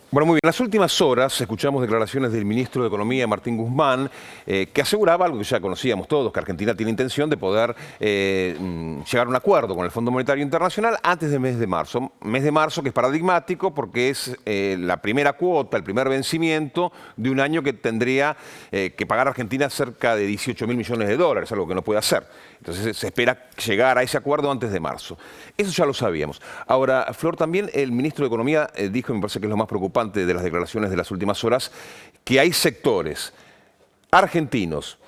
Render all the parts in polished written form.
Bueno, muy bien. En las últimas horas escuchamos declaraciones del ministro de Economía, Martín Guzmán, que aseguraba algo que ya conocíamos todos, que Argentina tiene intención de poder llegar a un acuerdo con el Fondo Monetario Internacional antes del mes de marzo. Mes de marzo que es paradigmático porque es la primera cuota, el primer vencimiento de un año que tendría que pagar Argentina cerca de 18.000 millones de dólares, algo que no puede hacer. Entonces se espera llegar a ese acuerdo antes de marzo. Eso ya lo sabíamos. Ahora, Flor, también el ministro de Economía dijo, me parece que es lo más preocupante de las declaraciones de las últimas horas, que hay sectores argentinos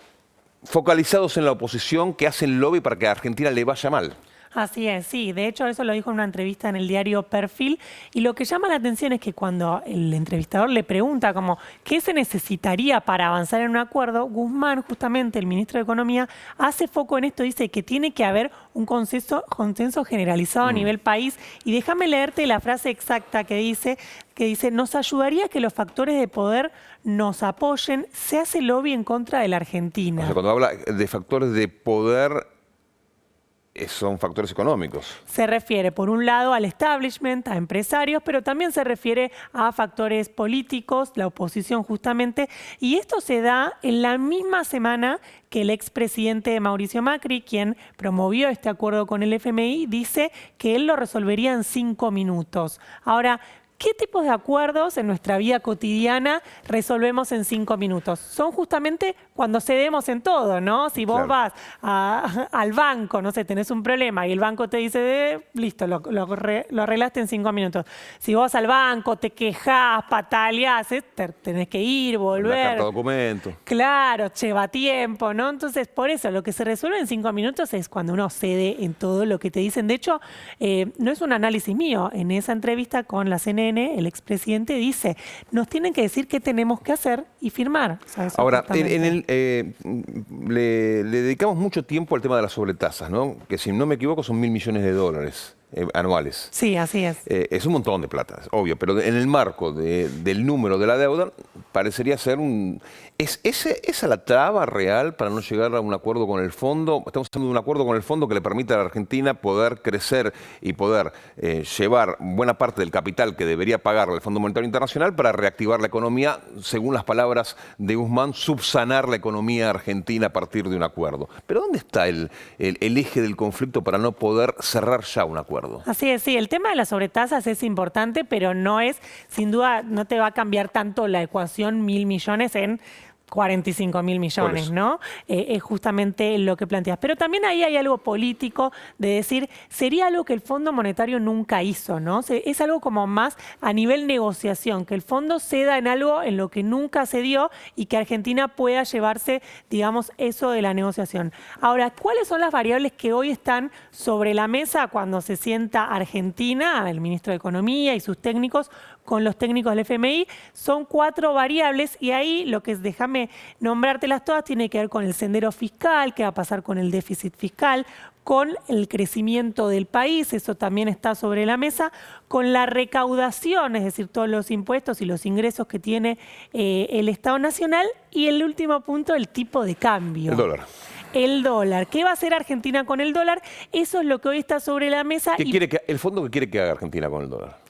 focalizados en la oposición que hacen lobby para que a Argentina le vaya mal. Así es, sí. De hecho, eso lo dijo en una entrevista en el diario Perfil. Y lo que llama la atención es que cuando el entrevistador le pregunta como qué se necesitaría para avanzar en un acuerdo, Guzmán, justamente el ministro de Economía, hace foco en esto, dice que tiene que haber un consenso generalizado a nivel país. Y déjame leerte la frase exacta que dice, nos ayudaría que los factores de poder nos apoyen, se hace lobby en contra de la Argentina. O sea, cuando habla de factores de poder, son factores económicos. Se refiere, por un lado, al establishment, a empresarios, pero también se refiere a factores políticos, la oposición justamente, y esto se da en la misma semana que el expresidente Mauricio Macri, quien promovió este acuerdo con el FMI, dice que él lo resolvería en 5 minutos. Ahora, ¿qué tipos de acuerdos en nuestra vida cotidiana resolvemos en 5 minutos? Son justamente cuando cedemos en todo, ¿no? Si vos vas al banco, no sé, tenés un problema y el banco te dice, listo, lo arreglaste en 5 minutos. Si vos al banco te quejás, pataleás, tenés que ir, volver. La carta documento. Claro, lleva tiempo, ¿no? Entonces, por eso, lo que se resuelve en 5 minutos es cuando uno cede en todo lo que te dicen. De hecho, no es un análisis mío. En esa entrevista con la CNN, el expresidente dice, nos tienen que decir qué tenemos que hacer y firmar. O sea, ahora, le dedicamos mucho tiempo al tema de las sobretasas, ¿no? Que si no me equivoco son 1.000 millones de dólares anuales. Sí, así es. Es un montón de plata, obvio, pero en el marco del número de la deuda parecería ser un... ¿Es esa la traba real para no llegar a un acuerdo con el fondo? Estamos hablando de un acuerdo con el fondo que le permita a la Argentina poder crecer y poder llevar buena parte del capital que debería pagarle el Fondo Monetario Internacional para reactivar la economía, según las palabras de Guzmán, subsanar la economía argentina a partir de un acuerdo. Pero ¿dónde está el eje del conflicto para no poder cerrar ya un acuerdo? Así es, sí, el tema de las sobretasas es importante, pero no es, sin duda, no te va a cambiar tanto la ecuación 1.000 millones en 45.000 millones, ¿no? Es justamente lo que planteas. Pero también ahí hay algo político de decir, sería algo que el Fondo Monetario nunca hizo, ¿no? Es algo como más a nivel negociación, que el fondo ceda en algo en lo que nunca cedió y que Argentina pueda llevarse, digamos, eso de la negociación. Ahora, ¿cuáles son las variables que hoy están sobre la mesa cuando se sienta Argentina, el ministro de Economía y sus técnicos, con los técnicos del FMI? Son 4 variables y ahí lo que es, déjame nombrártelas todas, tiene que ver con el sendero fiscal, qué va a pasar con el déficit fiscal, con el crecimiento del país, eso también está sobre la mesa, con la recaudación, es decir, todos los impuestos y los ingresos que tiene el Estado Nacional, y el último punto, el tipo de cambio. El dólar. El dólar. ¿Qué va a hacer Argentina con el dólar? Eso es lo que hoy está sobre la mesa. ¿El fondo qué quiere que haga Argentina con el dólar?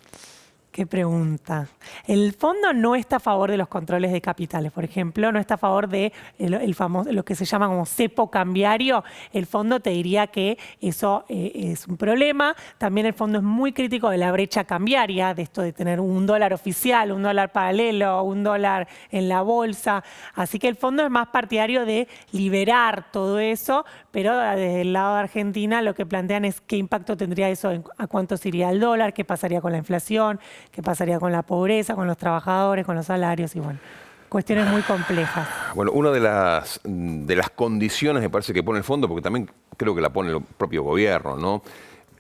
Qué pregunta. El fondo no está a favor de los controles de capitales, por ejemplo, no está a favor de el famoso, lo que se llama como cepo cambiario. El fondo te diría que eso es un problema. También el fondo es muy crítico de la brecha cambiaria, de esto de tener un dólar oficial, un dólar paralelo, un dólar en la bolsa. Así que el fondo es más partidario de liberar todo eso, pero desde el lado de Argentina lo que plantean es qué impacto tendría eso, a cuánto se iría el dólar, qué pasaría con la inflación, qué pasaría con la pobreza, con los trabajadores, con los salarios y bueno, cuestiones muy complejas. Bueno, una de las condiciones me parece que pone el fondo, porque también creo que la pone el propio gobierno, ¿no?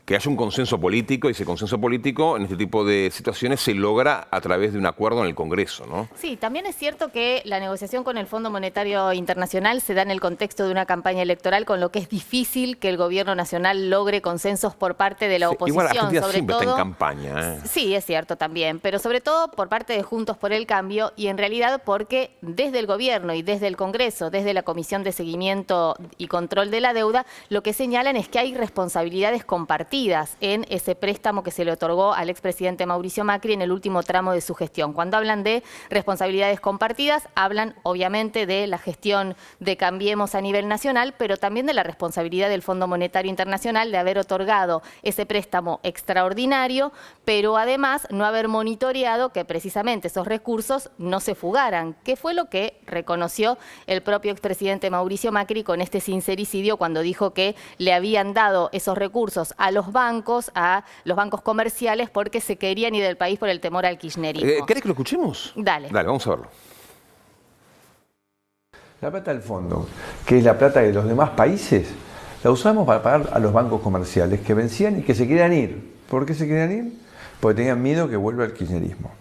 Que haya un consenso político, y ese consenso político en este tipo de situaciones se logra a través de un acuerdo en el Congreso, ¿no? Sí, también es cierto que la negociación con el Fondo Monetario Internacional se da en el contexto de una campaña electoral, con lo que es difícil que el gobierno nacional logre consensos por parte de la oposición. Igual Argentina sobre siempre todo, está en campaña, ¿eh? Sí, es cierto también, pero sobre todo por parte de Juntos por el Cambio, y en realidad porque desde el gobierno y desde el Congreso, desde la Comisión de Seguimiento y Control de la Deuda, lo que señalan es que hay responsabilidades compartidas compartidas en ese préstamo que se le otorgó al expresidente Mauricio Macri en el último tramo de su gestión. Cuando hablan de responsabilidades compartidas, hablan obviamente de la gestión de Cambiemos a nivel nacional, pero también de la responsabilidad del Fondo Monetario Internacional de haber otorgado ese préstamo extraordinario, pero además no haber monitoreado que precisamente esos recursos no se fugaran, que fue lo que reconoció el propio expresidente Mauricio Macri con este sincericidio cuando dijo que le habían dado esos recursos a los bancos comerciales porque se querían ir del país por el temor al kirchnerismo. ¿Querés que lo escuchemos? Dale. Dale, vamos a verlo. La plata del fondo, que es la plata de los demás países, la usamos para pagar a los bancos comerciales que vencían y que se querían ir. ¿Por qué se querían ir? Porque tenían miedo que vuelva el kirchnerismo.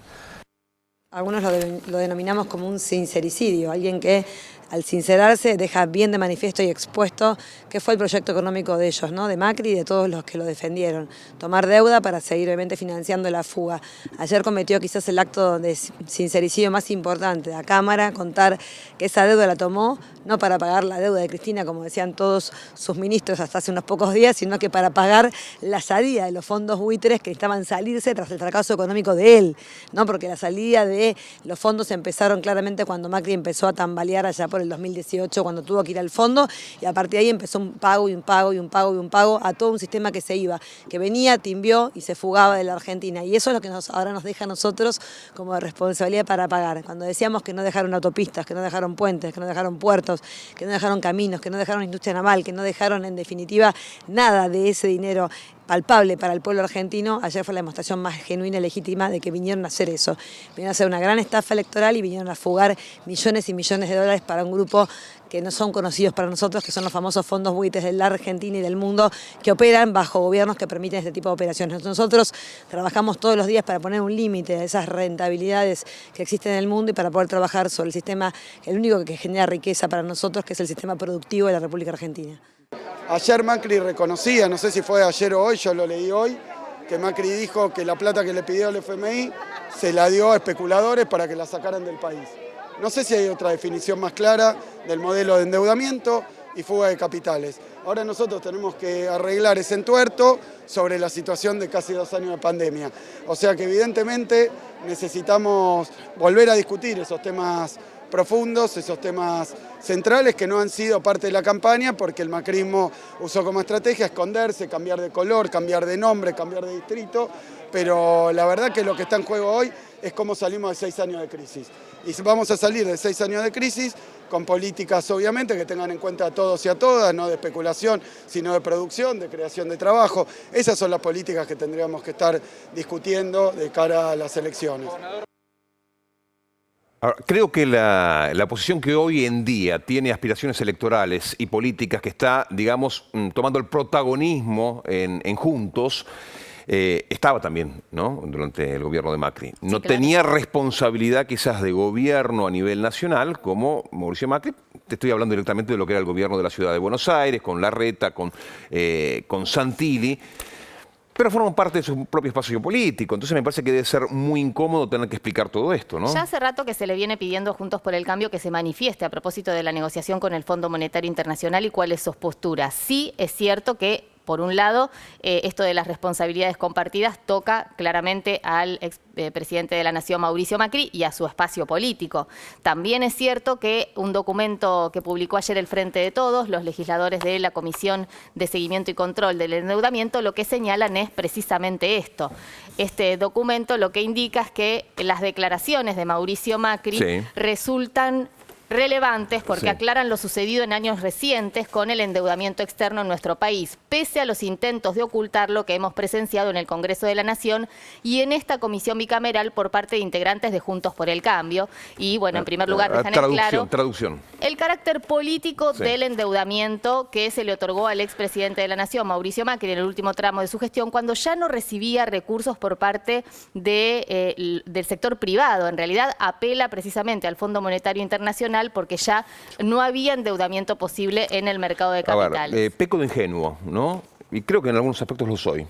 Algunos lo denominamos como un sincericidio, alguien que al sincerarse deja bien de manifiesto y expuesto qué fue el proyecto económico de ellos, ¿no? De Macri y de todos los que lo defendieron. Tomar deuda para seguir obviamente financiando la fuga. Ayer cometió quizás el acto de sincericidio más importante de la Cámara, contar que esa deuda la tomó no para pagar la deuda de Cristina, como decían todos sus ministros hasta hace unos pocos días, sino que para pagar la salida de los fondos buitres que estaban salirse tras el fracaso económico de él, ¿no? Porque la salida de los fondos empezaron claramente cuando Macri empezó a tambalear allá por el 2018, cuando tuvo que ir al fondo, y a partir de ahí empezó un pago y un pago y un pago y un pago a todo un sistema que se iba, que venía, timbió y se fugaba de la Argentina. Y eso es lo que ahora nos deja a nosotros como responsabilidad para pagar. Cuando decíamos que no dejaron autopistas, que no dejaron puentes, que no dejaron puertos, que no dejaron caminos, que no dejaron industria naval, que no dejaron en definitiva nada de ese dinero palpable para el pueblo argentino, ayer fue la demostración más genuina y legítima de que vinieron a hacer eso. Vinieron a hacer una gran estafa electoral y vinieron a fugar millones y millones de dólares para un grupo que no son conocidos para nosotros, que son los famosos fondos buitres de la Argentina y del mundo, que operan bajo gobiernos que permiten este tipo de operaciones. Nosotros trabajamos todos los días para poner un límite a esas rentabilidades que existen en el mundo y para poder trabajar sobre el sistema, el único que genera riqueza para nosotros, que es el sistema productivo de la República Argentina. Ayer Macri reconocía, no sé si fue ayer o hoy, yo lo leí hoy, que Macri dijo que la plata que le pidió el FMI se la dio a especuladores para que la sacaran del país. No sé si hay otra definición más clara del modelo de endeudamiento y fuga de capitales. Ahora nosotros tenemos que arreglar ese entuerto sobre la situación de casi 2 años de pandemia. O sea que evidentemente necesitamos volver a discutir esos temas profundos, esos temas centrales que no han sido parte de la campaña porque el macrismo usó como estrategia esconderse, cambiar de color, cambiar de nombre, cambiar de distrito, pero la verdad que lo que está en juego hoy es cómo salimos de 6 años de crisis. Y vamos a salir de 6 años de crisis con políticas obviamente que tengan en cuenta a todos y a todas, no de especulación, sino de producción, de creación de trabajo. Esas son las políticas que tendríamos que estar discutiendo de cara a las elecciones. Ahora, creo que la oposición que hoy en día tiene aspiraciones electorales y políticas que está, digamos, tomando el protagonismo en Juntos, estaba también, ¿no?, durante el gobierno de Macri. No Sí, claro. tenía responsabilidad quizás de gobierno a nivel nacional como Mauricio Macri. Te estoy hablando directamente de lo que era el gobierno de la ciudad de Buenos Aires, con Larreta, con Santilli. Pero forman parte de su propio espacio político. Entonces me parece que debe ser muy incómodo tener que explicar todo esto, ¿no? Ya hace rato que se le viene pidiendo Juntos por el Cambio que se manifieste a propósito de la negociación con el Fondo Monetario Internacional y cuáles sus posturas. Sí es cierto que, por un lado, esto de las responsabilidades compartidas toca claramente al expresidente de la Nación, Mauricio Macri, y a su espacio político. También es cierto que un documento que publicó ayer el Frente de Todos, los legisladores de la Comisión de Seguimiento y Control del Endeudamiento, lo que señalan es precisamente esto. Este documento lo que indica es que las declaraciones de Mauricio Macri resultan relevantes porque aclaran lo sucedido en años recientes con el endeudamiento externo en nuestro país, pese a los intentos de ocultar lo que hemos presenciado en el Congreso de la Nación y en esta comisión bicameral por parte de integrantes de Juntos por el Cambio. Y bueno, en primer lugar dejan en claro el carácter político del endeudamiento que se le otorgó al expresidente de la Nación, Mauricio Macri, en el último tramo de su gestión, cuando ya no recibía recursos por parte del sector privado. En realidad apela precisamente al Fondo Monetario Internacional porque ya no había endeudamiento posible en el mercado de capitales. Peco de ingenuo, ¿no? Y creo que en algunos aspectos lo soy.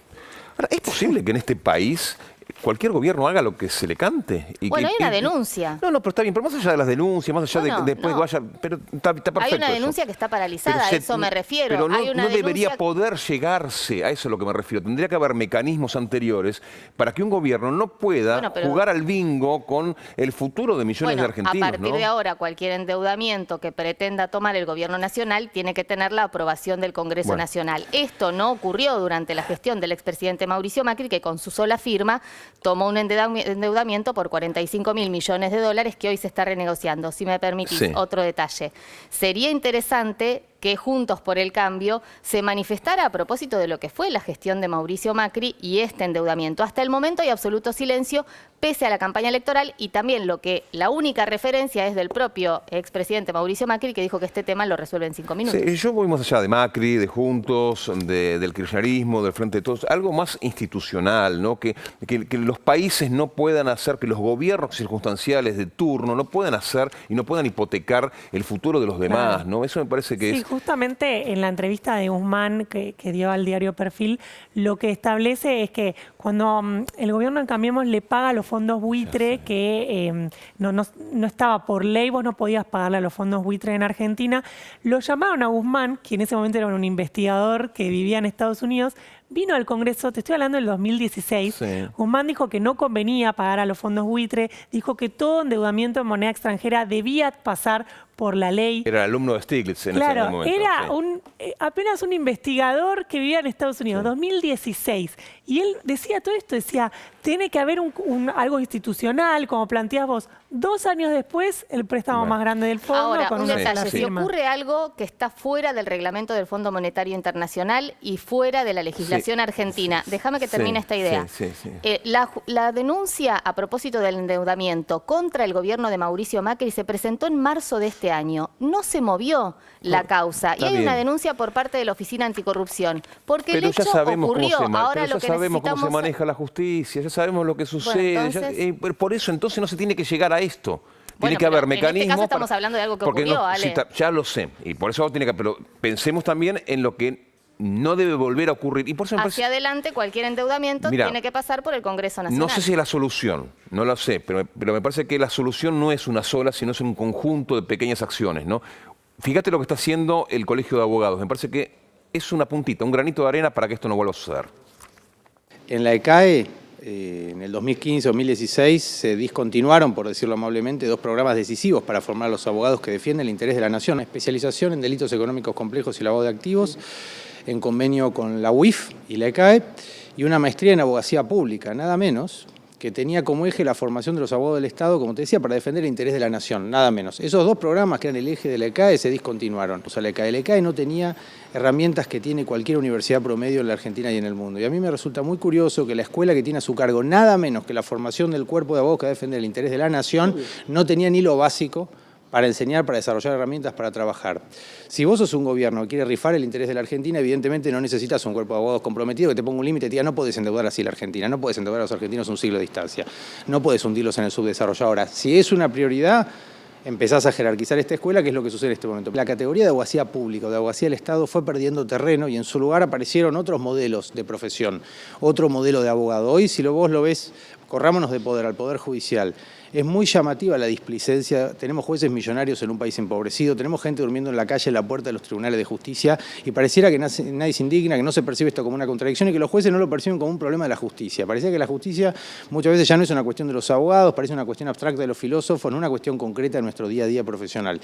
Ahora, ¿es posible que en este país cualquier gobierno haga lo que se le cante. Bueno, hay una denuncia. No, pero está bien, pero más allá de las denuncias, más allá de después no. vaya, pero está perfecto. Hay una denuncia que está paralizada, a eso me refiero. Pero Hay una no debería denuncia... poder llegarse, a eso es lo que me refiero. Tendría que haber mecanismos anteriores para que un gobierno no pueda jugar al bingo con el futuro de millones de argentinos. A partir de ahora, cualquier endeudamiento que pretenda tomar el gobierno nacional tiene que tener la aprobación del Congreso Nacional. Esto no ocurrió durante la gestión del expresidente Mauricio Macri, que con su sola firma tomó un endeudamiento por 45.000 millones de dólares que hoy se está renegociando. Si me permitís, otro detalle. Sería interesante que Juntos por el Cambio se manifestara a propósito de lo que fue la gestión de Mauricio Macri y este endeudamiento. Hasta el momento hay absoluto silencio, pese a la campaña electoral, y también la única referencia es del propio expresidente Mauricio Macri, que dijo que este tema lo resuelve en 5 minutos. Sí, yo voy más allá de Macri, de Juntos, del kirchnerismo, del Frente de Todos, algo más institucional, ¿no? Que los países no puedan hacer, que los gobiernos circunstanciales de turno no puedan hacer y no puedan hipotecar el futuro de los demás, ¿no? Eso me parece que es... Justamente en la entrevista de Guzmán que dio al diario Perfil, lo que establece es que cuando el gobierno en Cambiemos le paga a los fondos buitre, que no estaba por ley, vos no podías pagarle a los fondos buitre en Argentina, lo llamaron a Guzmán, que en ese momento era un investigador que vivía en Estados Unidos, vino al Congreso, te estoy hablando del 2016, Guzmán dijo que no convenía pagar a los fondos buitre, dijo que todo endeudamiento en moneda extranjera debía pasar por la ley. Era alumno de Stiglitz en ese momento. Era apenas un investigador que vivía en Estados Unidos, 2016. Y él decía todo esto, decía, tiene que haber algo institucional, como planteás vos. 2 años después, el préstamo más grande del fondo. Ahora, con un detalle, si firma. ocurre algo que está fuera del reglamento del Fondo Monetario Internacional y fuera de la legislación argentina, déjame que termine esta idea. La denuncia a propósito del endeudamiento contra el gobierno de Mauricio Macri se presentó en marzo de este año. No se movió la causa y hay una denuncia por parte de la Oficina Anticorrupción. Porque el hecho ocurrió. Ahora lo que sabemos cómo se maneja la justicia, ya sabemos lo que sucede. Entonces... por eso entonces no se tiene que llegar a esto. Tiene que haber mecanismos. En este caso estamos hablando de algo que ocurrió, Ale. Ya lo sé. Y por eso tiene que. Pero pensemos también en lo que no debe volver a ocurrir. Y por eso hacia adelante, cualquier endeudamiento tiene que pasar por el Congreso Nacional. No sé si es la solución, no lo sé, pero me parece que la solución no es una sola, sino es un conjunto de pequeñas acciones, ¿no? Fíjate lo que está haciendo el Colegio de Abogados. Me parece que es una puntita, un granito de arena para que esto no vuelva a suceder. En la ECAE, en el 2015-2016, se discontinuaron, por decirlo amablemente, 2 programas decisivos para formar a los abogados que defienden el interés de la nación. Especialización en delitos económicos complejos y lavado de activos, en convenio con la UIF y la ECAE, y una maestría en abogacía pública, nada menos, que tenía como eje la formación de los abogados del Estado, como te decía, para defender el interés de la nación, nada menos. Esos 2 programas que eran el eje de la ECAE se discontinuaron. O sea, la ECAE no tenía herramientas que tiene cualquier universidad promedio en la Argentina y en el mundo. Y a mí me resulta muy curioso que la escuela que tiene a su cargo nada menos que la formación del cuerpo de abogados que defiende el interés de la nación no tenía ni lo básico para enseñar, para desarrollar herramientas, para trabajar. Si vos sos un gobierno que quiere rifar el interés de la Argentina, evidentemente no necesitas un cuerpo de abogados comprometido que te ponga un límite y te diga no podés endeudar así la Argentina, no podés endeudar a los argentinos un siglo de distancia, no podés hundirlos en el subdesarrollo. Ahora, si es una prioridad, empezás a jerarquizar esta escuela, que es lo que sucede en este momento. La categoría de abogacía pública o de abogacía del Estado fue perdiendo terreno y en su lugar aparecieron otros modelos de profesión, otro modelo de abogado. Hoy, si vos lo ves, corrámonos de poder al Poder Judicial. Es muy llamativa la displicencia, tenemos jueces millonarios en un país empobrecido, tenemos gente durmiendo en la calle en la puerta de los tribunales de justicia y pareciera que nadie se indigna, que no se percibe esto como una contradicción y que los jueces no lo perciben como un problema de la justicia. Parecía que la justicia muchas veces ya no es una cuestión de los abogados, parece una cuestión abstracta de los filósofos, no una cuestión concreta de nuestro día a día profesional.